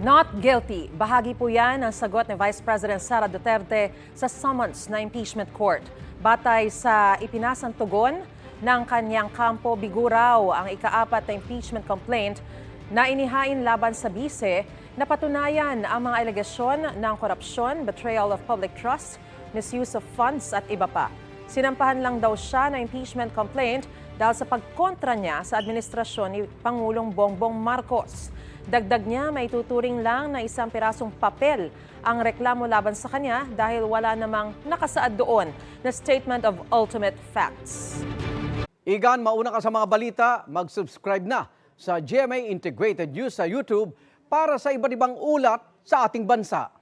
Not guilty. Bahagi po yan ang sagot ni Vice President Sara Duterte sa summons na impeachment court. Batay sa ipinasang tugon ng kanyang kampo, bigo raw ang ika-4 na impeachment complaint na inihain laban sa bise na patunayan ang mga alegasyon ng korupsyon, betrayal of public trust, misuse of funds at iba pa. Sinampahan lang daw siya ng impeachment complaint dahil sa pagkontra niya sa administrasyon ni Pangulong Bongbong Marcos. Dagdag niya, may tuturing lang na isang pirasong papel ang reklamo laban sa kanya dahil wala namang nakasaad doon na statement of ultimate facts. Igan, mauna ka sa mga balita, mag-subscribe na sa GMA Integrated News sa YouTube para sa iba't ibang ulat sa ating bansa.